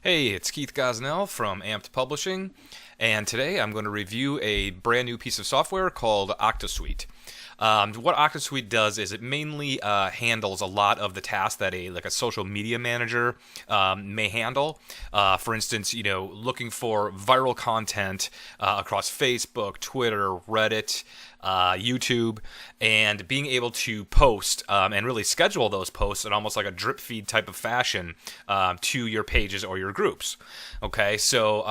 Hey, it's Keith Gosnell from Amped Publishing, and today I'm going to review a brand new piece of software called Octosuite. What Octosuite does is it mainly handles a lot of the tasks that a social media manager may handle. For instance, looking for viral content across Facebook, Twitter, Reddit, YouTube, and being able to post and really schedule those posts in almost like a drip feed type of fashion to your pages or your groups. Okay, so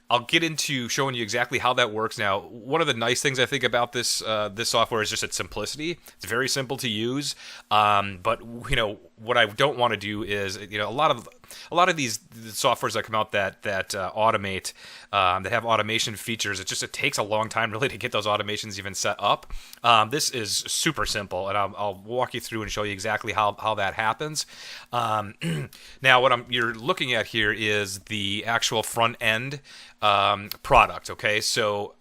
I'll get into showing you exactly how that works. Now, one of the nice things I think about this software is just its simplicity. It's very simple to use, but what I don't want to do is a lot of these softwares that come out that automate that have automation features. It takes a long time really to get those automations even set up. This is super simple, and I'll walk you through and show you exactly how that happens. Now, what you're looking at here is the actual front end product. Okay, so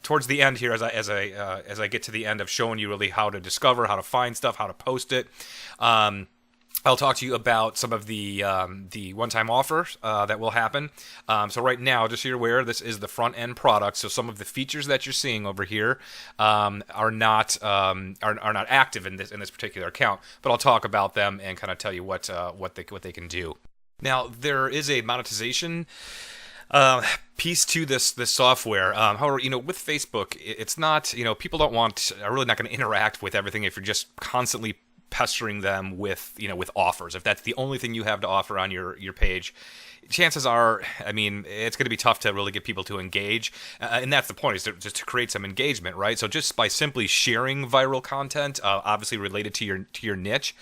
towards the end here, as I get to the end of showing you really how to discover, how to find stuff, how to post it. I'll talk to you about some of the one-time offers that will happen. So right now, just so you're aware, this is the front-end product. So some of the features that you're seeing over here are not active in this particular account. But I'll talk about them and kind of tell you what they can do. Now, there is a monetization piece to this software. However, with Facebook, it's not, people are really not going to interact with everything if you're just constantly pestering them with offers. If that's the only thing you have to offer on your page, chances are, it's going to be tough to really get people to engage, and that's the point, is just to create some engagement, right? So just by simply sharing viral content, obviously related to your niche,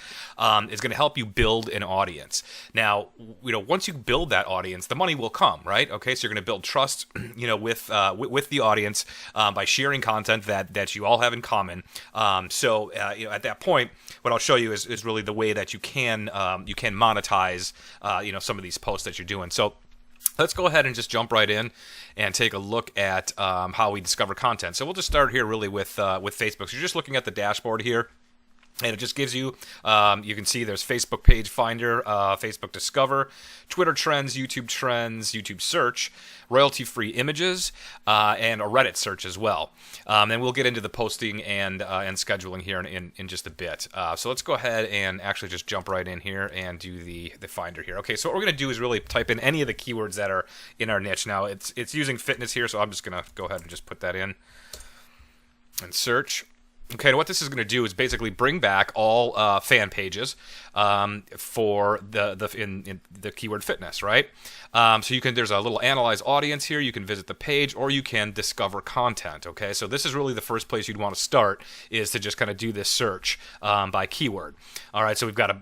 is going to help you build an audience. Now, once you build that audience, the money will come, right? Okay, so you're going to build trust, with the audience by sharing content that you all have in common. So at that point, what I'll show you is really the way that you can monetize, some of these posts that you're doing. So let's go ahead and just jump right in and take a look at how we discover content. So we'll just start here really with Facebook. So you're just looking at the dashboard here. And it just gives you, you can see there's Facebook page finder, Facebook Discover, Twitter trends, YouTube search, royalty-free images, and a Reddit search as well. And we'll get into the posting and scheduling here in just a bit. So let's go ahead and actually just jump right in here and do the finder here. Okay, so what we're going to do is really type in any of the keywords that are in our niche. Now, it's using fitness here, so I'm just going to go ahead and just put that in and search. Okay, and what this is going to do is basically bring back all fan pages for the keyword fitness, right? So there's a little analyze audience here. You can visit the page, or you can discover content. Okay, so this is really the first place you'd want to start, is to just kind of do this search by keyword. All right, so we've got a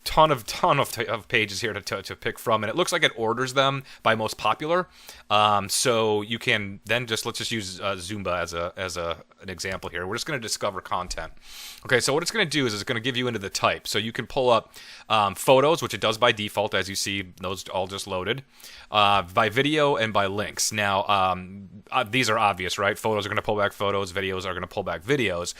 ton of pages here to pick from, and it looks like it orders them by most popular. So you can then let's just use Zumba as an example here. We're just going to discover content. Okay, so what it's going to do is it's going to give you into the type. So you can pull up photos, which it does by default, as you see, those all just loaded, by video and by links. Now, these are obvious, right? Photos are going to pull back photos, videos are going to pull back videos.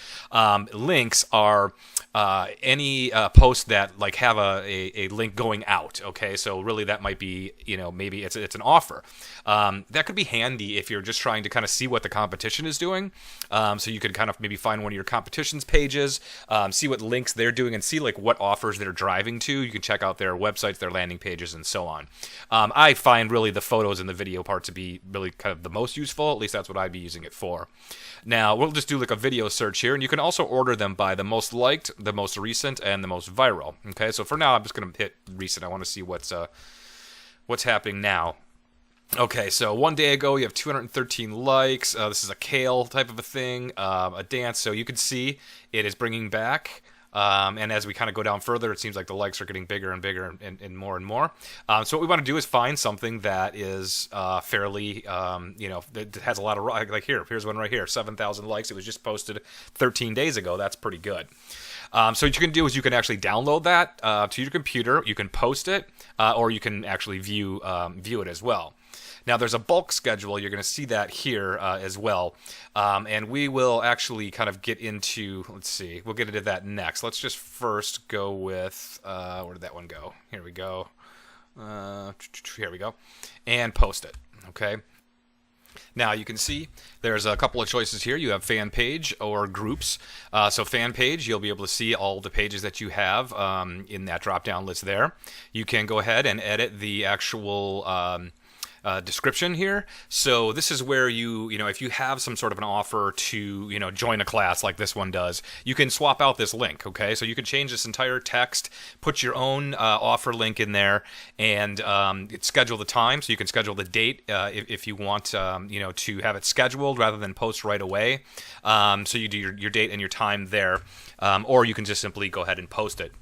Links are any post that have a link going out. Okay, so really that might be, maybe it's an offer. That could be handy if you're just trying to kind of see what the competition is doing. So you could kind of maybe find one of your competition's pages, see what links they're doing, and see what offers they're driving to. You can check out their websites, their landing pages, and so on. I find really the photos and the video part to be really kind of the most useful. At least that's what I'd be using it for. Now, we'll just do a video search here, and you can also order them by the most liked, the most recent, and the most viral. Okay, so for now, I'm just going to hit recent. I want to see what's happening now. Okay, so one day ago, you have 213 likes. This is a kale type of a thing, a dance. So you can see it is bringing back. And as we kind of go down further, it seems like the likes are getting bigger and bigger and more and more. So what we want to do is find something that is fairly, that has a lot of, here's one right here, 7,000 likes. It was just posted 13 days ago. That's pretty good. So what you can do is you can actually download that to your computer. You can post it, or you can actually view it as well. Now, there's a bulk schedule. You're going to see that here as well. And we will actually kind of get into, let's see, we'll get into that next. Let's just first go with, where did that one go? Here we go. here we go, and post it. Okay. Now you can see there's a couple of choices here. You have fan page or groups. So fan page, you'll be able to see all the pages that you have in that drop-down list there. You can go ahead and edit the actual description here. So this is where if you have some sort of an offer to, join a class like this one does, you can swap out this link, okay? So you can change this entire text, put your own offer link in there, and schedule the time. So you can schedule the date if you want, to have it scheduled rather than post right away. So you do your date and your time there, or you can just simply go ahead and post it.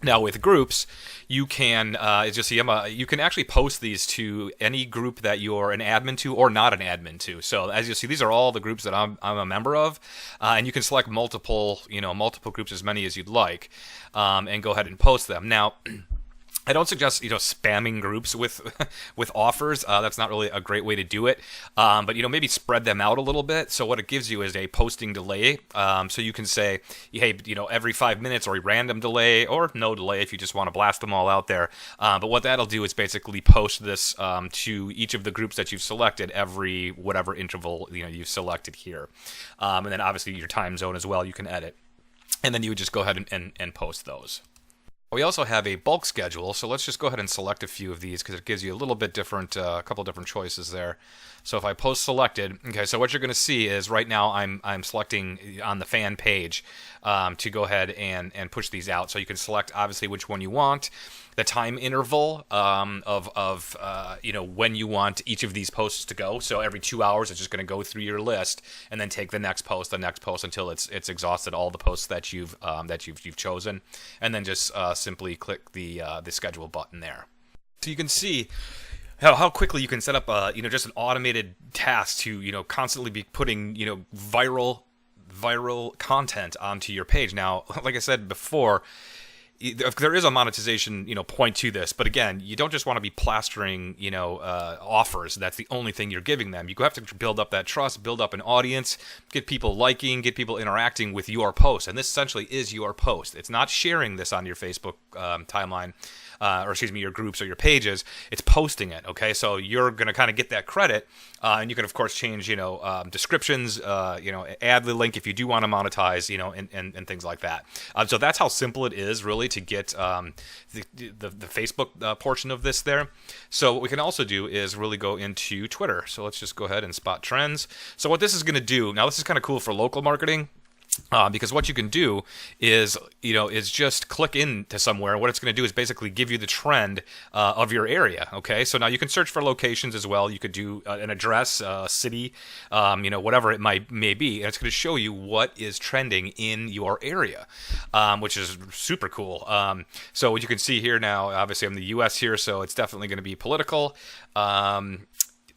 Now with groups, you can, as you'll see, you can actually post these to any group that you're an admin to or not an admin to. So as you'll see, these are all the groups that I'm a member of, and you can select multiple groups, as many as you'd like, and go ahead and post them. Now, I don't suggest spamming groups with with offers. That's not really a great way to do it. But maybe spread them out a little bit. So what it gives you is a posting delay. So you can say, hey, every 5 minutes, or a random delay, or no delay if you just want to blast them all out there. But what that'll do is basically post this to each of the groups that you've selected every whatever interval you've selected here, and then obviously your time zone as well. You can edit, and then you would just go ahead and post those. We also have a bulk schedule, so let's just go ahead and select a few of these because it gives you a little bit different, a couple different choices there. So if I post selected, okay, so what you're going to see is right now I'm selecting on the fan page to go ahead and push these out. So you can select obviously which one you want, the time interval of when you want each of these posts to go. So every 2 hours, it's just going to go through your list and then take the next post until it's exhausted all the posts that you've chosen, and then just simply click the schedule button there. So you can see how quickly you can set up just an automated task to constantly be putting viral content onto your page. Now, like I said before, there is a monetization point to this, but again, you don't just want to be plastering offers. That's the only thing you're giving them. You have to build up that trust, build up an audience, get people liking, get people interacting with your post, and this essentially is your post. It's not sharing this on your Facebook timeline, your groups or your pages. It's posting it. Okay, so you're going to kind of get that credit, and you can of course change descriptions, add the link if you do want to monetize, and things like that. So that's how simple it is really to get the Facebook portion of this there. So what we can also do is really go into Twitter. So let's just go ahead and spot trends. So what this is going to do, now this is kind of cool for local marketing. Because what you can do is just click into somewhere, and what it's going to do is basically give you the trend of your area. Okay, so now you can search for locations as well. You could do an address, city, whatever it may be, and it's going to show you what is trending in your area, which is super cool. So what you can see here now, obviously I'm in the U.S. here, so it's definitely going to be political.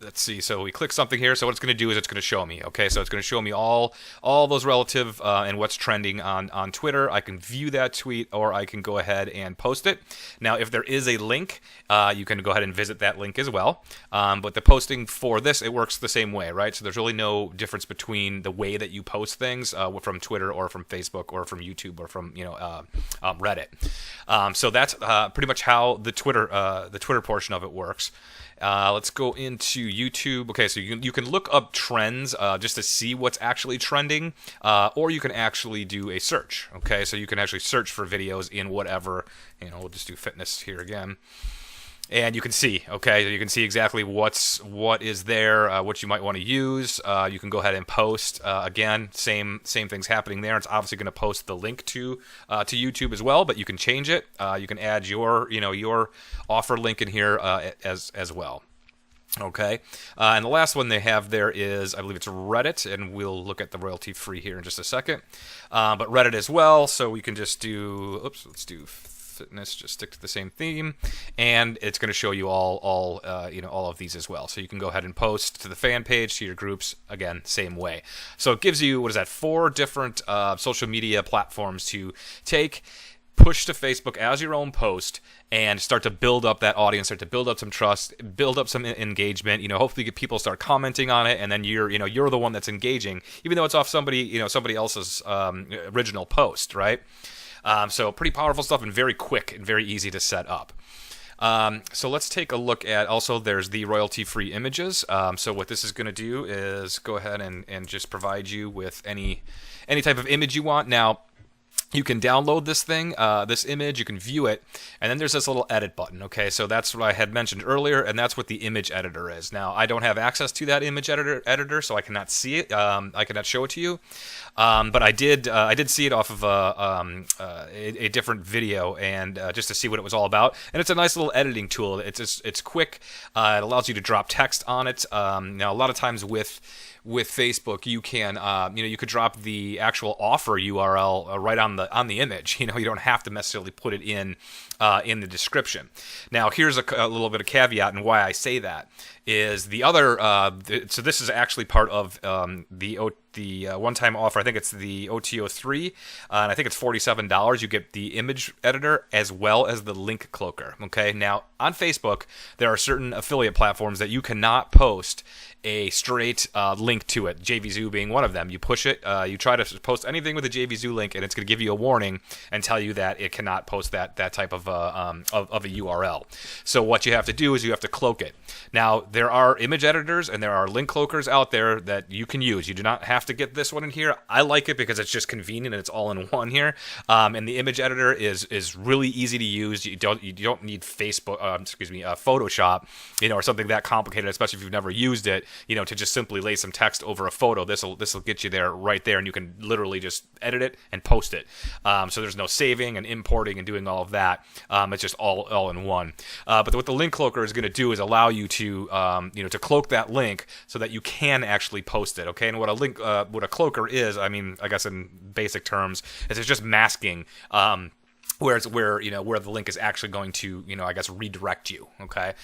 Let's see, so we click something here, so what it's going to do is it's going to show me, okay, so it's going to show me all those relative and what's trending on Twitter. I can view that tweet, or I can go ahead and post it. Now, if there is a link, you can go ahead and visit that link as well, but the posting for this, it works the same way, right? So there's really no difference between the way that you post things from Twitter or from Facebook or from YouTube or from, Reddit. So that's pretty much how the Twitter portion of it works. Let's go into YouTube. Okay, so you can look up trends just to see what's actually trending, or you can actually do a search. Okay, so you can actually search for videos in whatever, we'll just do fitness here again. And you can see, okay, so you can see exactly what is there, what you might want to use. You can go ahead and post. Again, same things happening there. It's obviously going to post the link to YouTube as well, but you can change it. You can add your offer link in here as well. Okay, and the last one they have there is, I believe it's Reddit, and we'll look at the royalty free here in just a second. But Reddit as well, so we can just do. Let's do fitness, just stick to the same theme, and it's going to show you all of these as well. So you can go ahead and post to the fan page, to your groups, again, same way. So it gives you, 4 different social media platforms to take, push to Facebook as your own post, and start to build up that audience, start to build up some trust, build up some engagement. Hopefully get people start commenting on it, and then you're the one that's engaging, even though it's off somebody else's original post, right? So pretty powerful stuff and very quick and very easy to set up. So let's take a look at, also there's the royalty-free images. So what this is going to do is go ahead and just provide you with any type of image you want. Now, you can download this thing, this image, you can view it, and then there's this little edit button, okay? So that's what I had mentioned earlier, and that's what the image editor is. Now, I don't have access to that image editor, so I cannot see it. I cannot show it to you, but I did see it off of a different video, and just to see what it was all about. And it's a nice little editing tool. It's quick. It allows you to drop text on it. Now, a lot of times with Facebook, you can you could drop the actual offer URL right on the image. You don't have to necessarily put it in the description. Now, here's a little bit of caveat, and why I say that is the other. So this is actually part of the one-time offer. I think it's the OTO3, and I think it's $47. You get the image editor as well as the link cloaker. Okay, now on Facebook, there are certain affiliate platforms that you cannot post a straight link to it, JVZoo being one of them. You push it, you try to post anything with a JVZoo link, and it's going to give you a warning and tell you that it cannot post that type of a URL. So what you have to do is you have to cloak it. Now, there are image editors and there are link cloakers out there that you can use. You do not have to get this one in here. I like it because it's just convenient and it's all in one here. And the image editor is really easy to use. You don't need Photoshop, or something that complicated, especially if you've never used it. To just simply lay some text over a photo. This will get you there right there, and you can literally just edit it and post it. So there's no saving and importing and doing all of that. It's just all in one. But what the link cloaker is going to do is allow you to to cloak that link so that you can actually post it. Okay, and what a cloaker is, I guess in basic terms, is it's just masking. Where the link is actually going to, I guess, redirect you, okay?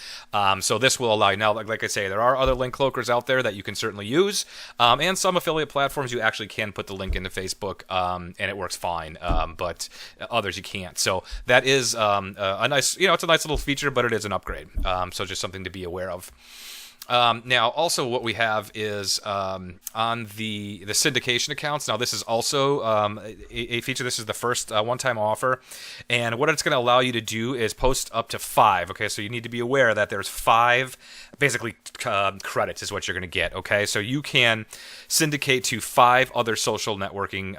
So this will allow you, now, like I say, there are other link cloakers out there that you can certainly use, and some affiliate platforms you actually can put the link into Facebook, and it works fine, but others you can't. So that is a nice, it's a nice little feature, but it is an upgrade, so just something to be aware of. Now, also what we have is on the syndication accounts. Now, this is also a feature. This is the first one-time offer, and what it's going to allow you to do is post up to 5. Okay, so you need to be aware that there's 5, basically credits is what you're going to get. Okay, so you can syndicate to 5 other social networking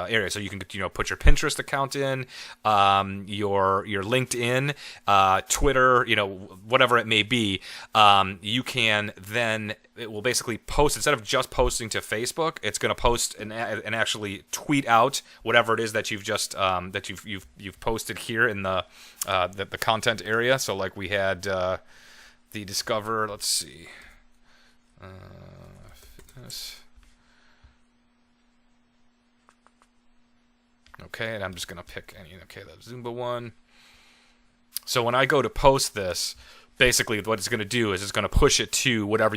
areas. So you can put your Pinterest account in, your LinkedIn, Twitter, whatever it may be. You can then, it will basically post, instead of just posting to Facebook, it's going to post and actually tweet out whatever it is that you've just that you've posted here in the content area. So like we had the Discover, let's see, fitness. Okay, and I'm just going to pick any. Okay, the Zumba one. So when I go to post this, basically what it's going to do is it's going to push it to whatever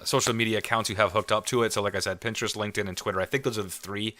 social media accounts you have hooked up to it. So like I said, Pinterest, LinkedIn, and Twitter. I think those are the 3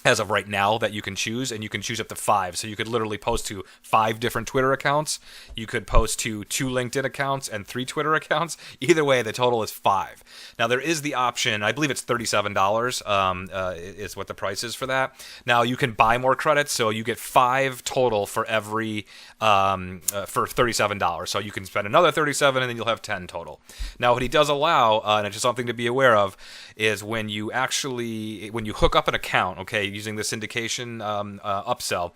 as of right now that you can choose, and you can choose up to 5. So you could literally post to 5 different Twitter accounts. You could post to 2 LinkedIn accounts and 3 Twitter accounts. Either way, the total is 5. Now, there is the option, I believe it's $37 is what the price is for that. Now, you can buy more credits, so you get 5 total for every for $37. So you can spend another $37, and then you'll have 10 total. Now, what he does allow, and it's just something to be aware of, is when you hook up an account, okay, using the syndication upsell,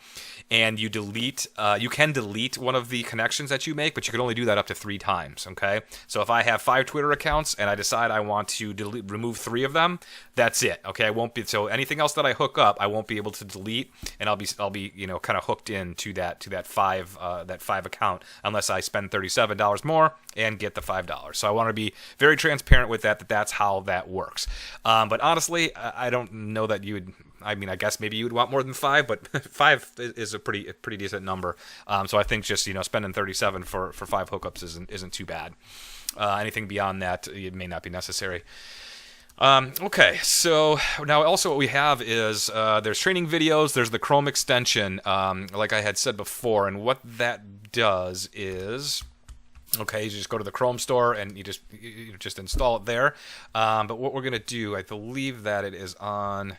and you can delete one of the connections that you make, but you can only do that up to 3 times, okay? So if I have 5 Twitter accounts and I decide I want to remove 3 of them, that's it, okay? So anything else that I hook up, I won't be able to delete, and I'll be kind of hooked into that 5 account unless I spend $37 more and get the $5. So I want to be very transparent with that's how that works. But honestly, I don't know that you would. I guess maybe you would want more than 5, but 5 is a pretty decent number. So I think just spending $37 for 5 hookups isn't too bad. Anything beyond that, it may not be necessary. Okay, so now also what we have is there's training videos, there's the Chrome extension, like I had said before, and what that does is, okay, you just go to the Chrome store and you just install it there. But what we're going to do, I believe that it is on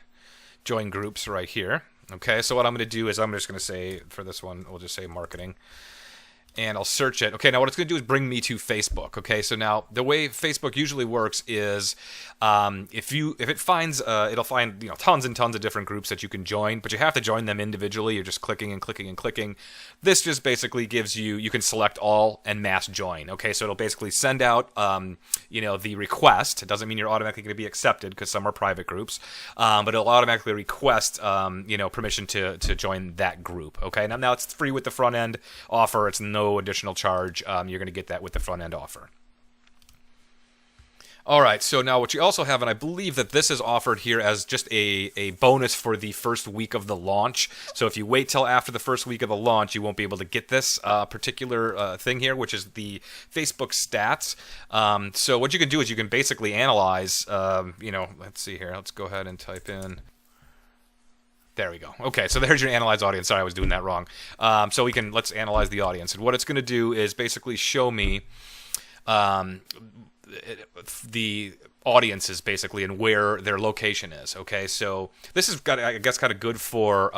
Join Groups right here. Okay, so what I'm going to do is I'm just going to say, for this one, we'll just say marketing. And I'll search it. Okay, now what it's going to do is bring me to Facebook. Okay, so now the way Facebook usually works is if it finds it'll find tons and tons of different groups that you can join, but you have to join them individually. You're just clicking and clicking and clicking. This just basically gives you can select all and mass join. Okay, so it'll basically send out the request. It doesn't mean you're automatically going to be accepted because some are private groups, but it'll automatically request permission to join that group. Okay, now it's free with the front end offer. It's no additional charge. You're going to get that with the front end offer. All right, so now what you also have, and I believe that this is offered here as just a bonus for the first week of the launch. So if you wait till after the first week of the launch, you won't be able to get this particular thing here, which is the Facebook stats. So what you can do is you can basically analyze, let's see here. Let's go ahead and type in. There we go. Okay, so there's your analyze audience. Sorry, I was doing that wrong. So let's analyze the audience. And what it's going to do is basically show me the audiences basically and where their location is. Okay, so this is I guess kind of good for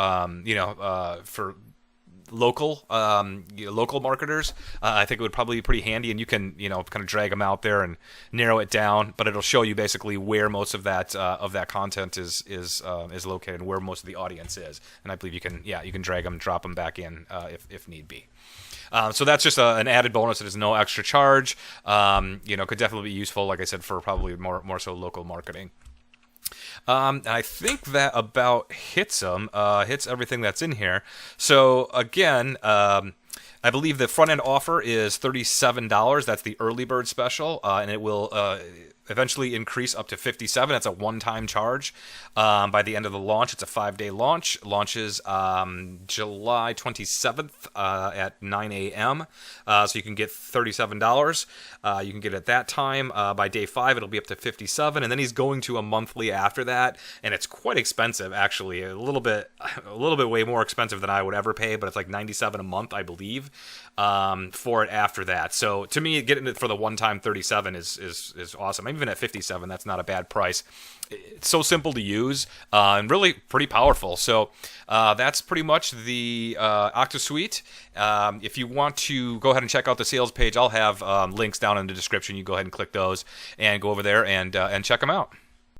for local marketers. I think it would probably be pretty handy, and you can kind of drag them out there and narrow it down. But it'll show you basically where most of that content is located, and where most of the audience is. And I believe you can drag them, drop them back in if need be. So that's just an added bonus. It is no extra charge. Could definitely be useful, like I said, for probably more so local marketing. And I think that about hits everything that's in here. So again, I believe the front end offer is $37. That's the early bird special, and it will eventually increase up to $57. That's a one-time charge. By the end of the launch, it's a 5-day launch. Launches July 27th at 9 a.m. So you can get $37. You can get it at that time. By day 5, it'll be up to $57, and then he's going to a monthly after that, and it's quite expensive actually. A little bit way more expensive than I would ever pay, but it's like $97 a month, I believe, for it after that. So to me, getting it for the one-time $37 is awesome. Even at $57, that's not a bad price. It's so simple to use and really pretty powerful. So that's pretty much the Octosuite. If you want to go ahead and check out the sales page, I'll have links down in the description. You go ahead and click those and go over there and check them out.